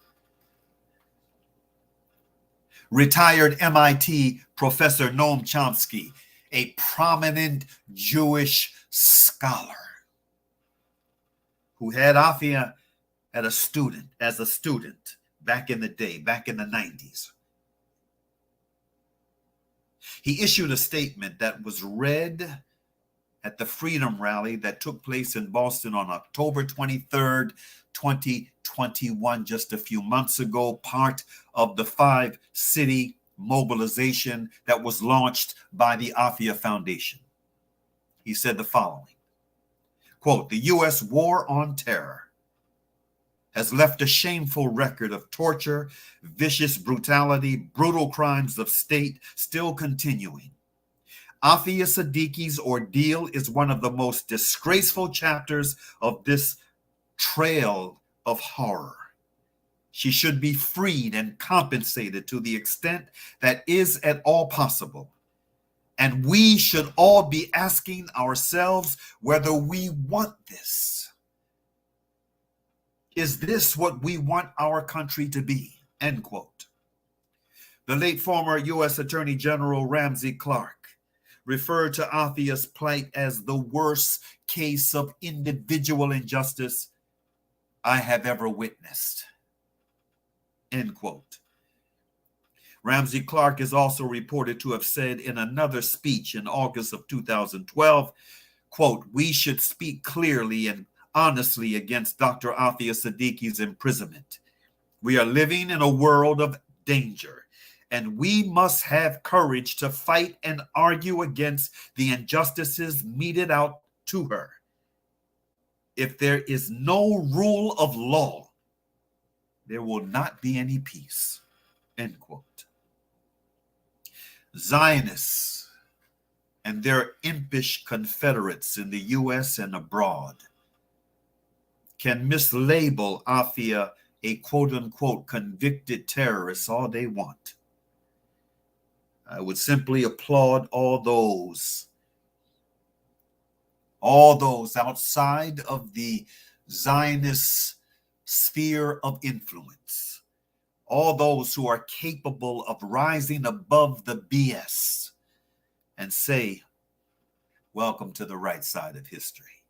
Speaker 1: Retired MIT professor Noam Chomsky, a prominent Jewish scholar who had Anthia as a student back in the day, back in the 90s. He issued a statement that was read at the Freedom Rally that took place in Boston on October 23rd, 2021, just a few months ago, part of the 5-city mobilization that was launched by the Anthia Foundation. He said the following, quote, "The U.S. war on terror has left a shameful record of torture, vicious brutality, brutal crimes of state still continuing. Anthia Siddiqui's ordeal is one of the most disgraceful chapters of this trail of horror. She should be freed and compensated to the extent that is at all possible. And we should all be asking ourselves whether we want this. Is this what we want our country to be?" End quote. The late former U.S. Attorney General Ramsey Clark referred to Anthia's plight as the worst case of individual injustice I have ever witnessed. End quote. Ramsey Clark is also reported to have said in another speech in August of 2012, quote, "We should speak clearly and honestly against Dr. Anthia Siddiqui's imprisonment. We are living in a world of danger, and we must have courage to fight and argue against the injustices meted out to her. If there is no rule of law, there will not be any peace." End quote. Zionists and their impish confederates in the U.S. and abroad can mislabel Anthia a quote-unquote convicted terrorist all they want. I would simply applaud all those outside of the Zionist sphere of influence, all those who are capable of rising above the BS and say, welcome to the right side of history.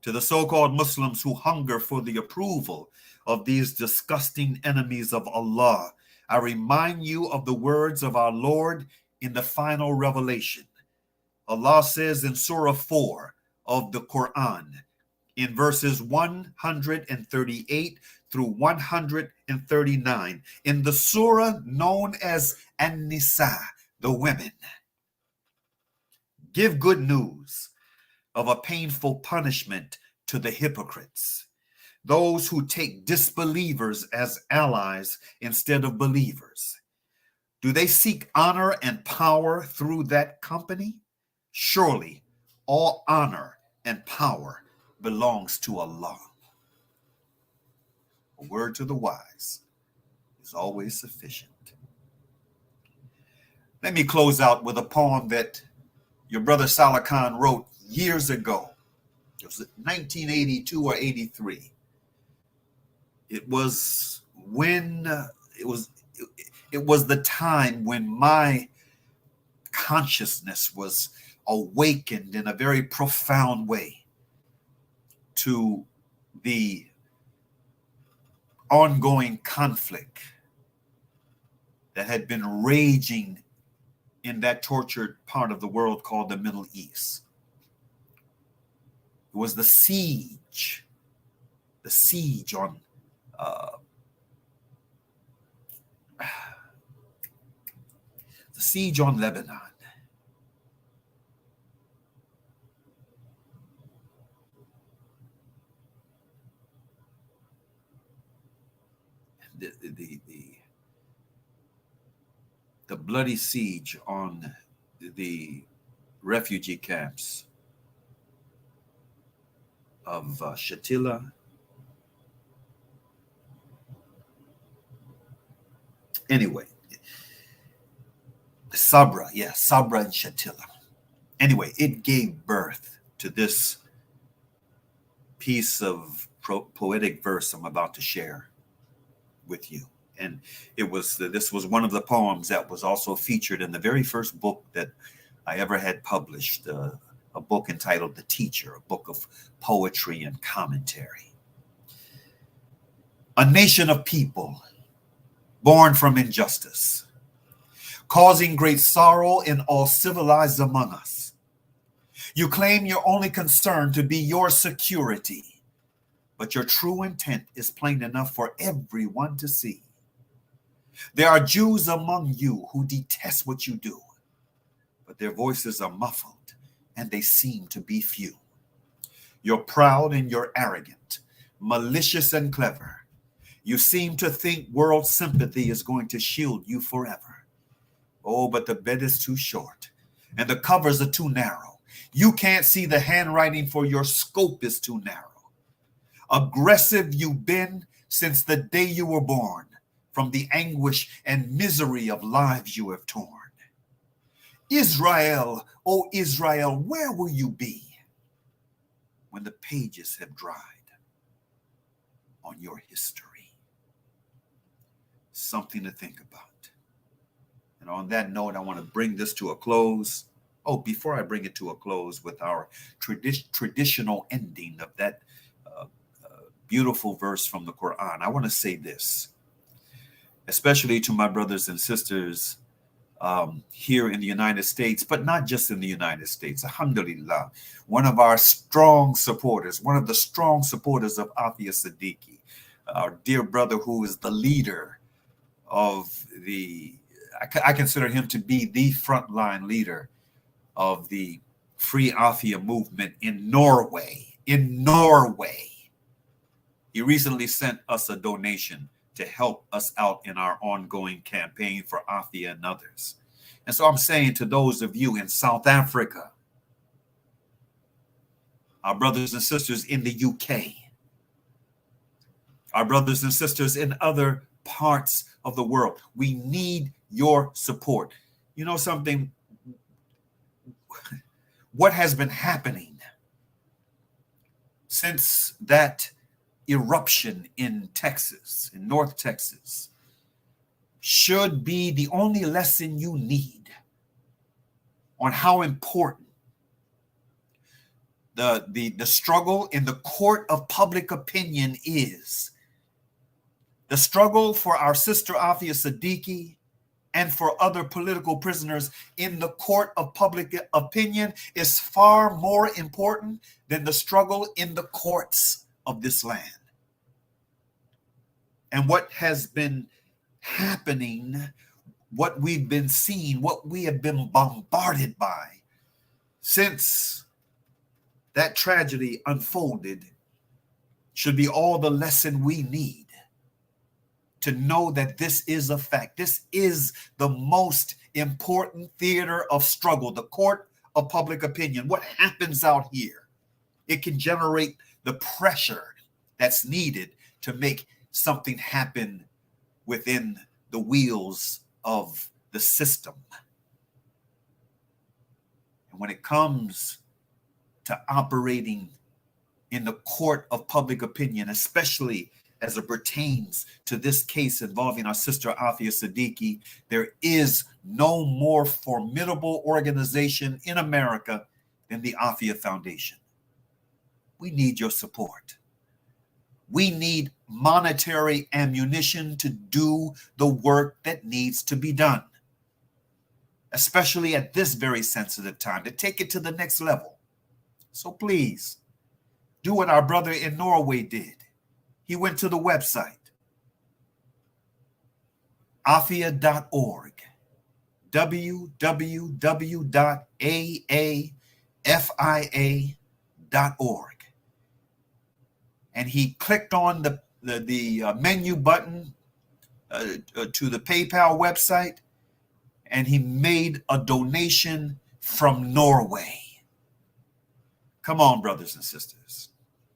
Speaker 1: To the so-called Muslims who hunger for the approval of these disgusting enemies of Allah, I remind you of the words of our Lord in the final revelation. Allah says in Surah 4 of the Quran, in verses 138 through 139, in the surah known as An-Nisa, the women, "Give good news of a painful punishment to the hypocrites, those who take disbelievers as allies instead of believers. Do they seek honor and power through that company? Surely all honor and power belongs to Allah. A word to the wise is always sufficient." Let me close out with a poem that your brother Salaakhan wrote years ago. It was 1982 or 83. It was when it was the time when my consciousness was awakened in a very profound way to the ongoing conflict that had been raging in that tortured part of the world called the Middle East. It was the siege on Lebanon. The bloody siege on the refugee camps of Shatila. Anyway, Sabra and Shatila. Anyway, it gave birth to this piece of poetic verse I'm about to share with you. And this was one of the poems that was also featured in the very first book that I ever had published, a book entitled The Teacher, a book of poetry and commentary. A nation of people born from injustice, causing great sorrow in all civilized among us. You claim your only concern to be your security, but your true intent is plain enough for everyone to see. There are Jews among you who detest what you do, but their voices are muffled and they seem to be few. You're proud and you're arrogant, malicious and clever. You seem to think world sympathy is going to shield you forever. Oh, but the bed is too short and the covers are too narrow. You can't see the handwriting for your scope is too narrow. Aggressive you've been since the day you were born, from the anguish and misery of lives you have torn. Israel, oh Israel, where will you be when the pages have dried on your history? Something to think about. And on that note, I want to bring this to a close. Oh, before I bring it to a close with our traditional ending of that beautiful verse from the Quran, I want to say this, especially to my brothers and sisters here in the United States, but not just in the United States. Alhamdulillah, one of the strong supporters of Anthia Siddiki, our dear brother who is the leader of I consider him to be the frontline leader of the Free Anthia movement in Norway. He recently sent us a donation to help us out in our ongoing campaign for Anthia and others. And so I'm saying to those of you in South Africa, our brothers and sisters in the UK, our brothers and sisters in other parts of the world, we need your support. You know something? What has been happening since that eruption in Texas, in North Texas, should be the only lesson you need on how important the struggle in the court of public opinion is. The struggle for our sister Anthia Siddiki and for other political prisoners in the court of public opinion is far more important than the struggle in the courts of this land. And what has been happening, what we've been seeing, what we have been bombarded by since that tragedy unfolded should be all the lesson we need to know that this is a fact. This is the most important theater of struggle, the court of public opinion. What happens out here, it can generate the pressure that's needed to make something happen within the wheels of the system. And when it comes to operating in the court of public opinion, especially as it pertains to this case involving our sister Anthia Siddiki, there is no more formidable organization in America than the Anthia Foundation. We need your support. We need monetary ammunition to do the work that needs to be done, especially at this very sensitive time, to take it to the next level. So please, do what our brother in Norway did. He went to the website, anthia.org, www.aafia.org. And he clicked on the menu button to the PayPal website, and he made a donation from Norway. Come on, brothers and sisters.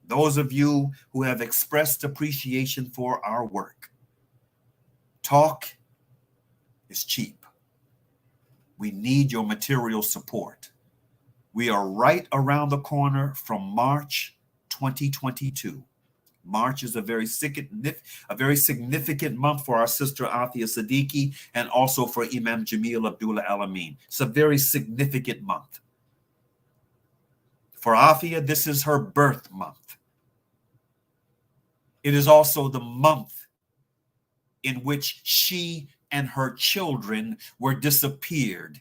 Speaker 1: Those of you who have expressed appreciation for our work, talk is cheap. We need your material support. We are right around the corner from March 2022. March is a very significant month for our sister Anthia Siddiki and also for Imam Jamil Abdullah Al-Amin. It's a very significant month. For Anthia, this is her birth month. It is also the month in which she and her children were disappeared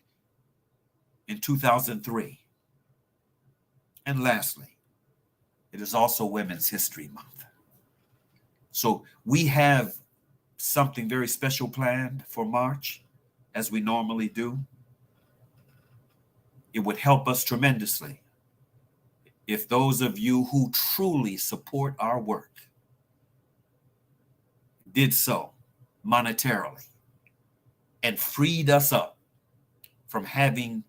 Speaker 1: in 2003. And lastly, it is also Women's History Month. So we have something very special planned for March, as we normally do. It would help us tremendously if those of you who truly support our work did so monetarily and freed us up from having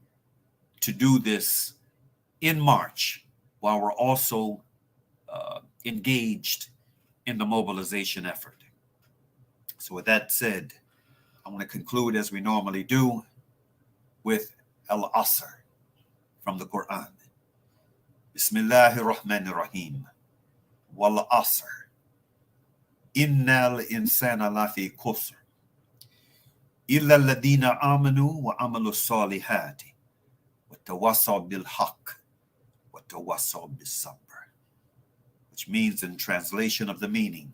Speaker 1: to do this in March while we're also engaged in the mobilization effort. So with that said, I want to conclude as we normally do with Al-Asr from the Quran. Bismillahir Rahmanir Rahim. Wal Asr. Innal insana lafi khusr. Illa alladhina amanu wa amalu salihati. Wa tawassaw bil haqq. Wa tawassaw bis sabr. Which means, in translation of the meaning,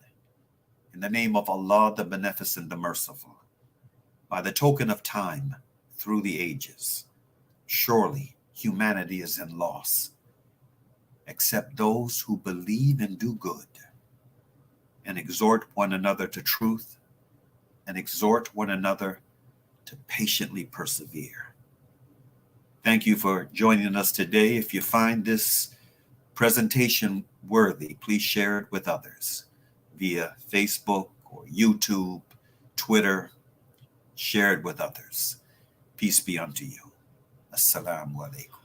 Speaker 1: in the name of Allah, the Beneficent, the Merciful, by the token of time through the ages, surely humanity is in loss, except those who believe and do good, and exhort one another to truth, and exhort one another to patiently persevere. Thank you for joining us today. If you find this presentation worthy, please share it with others via Facebook or YouTube, Twitter. Share it with others. Peace be unto you. Assalamu alaikum.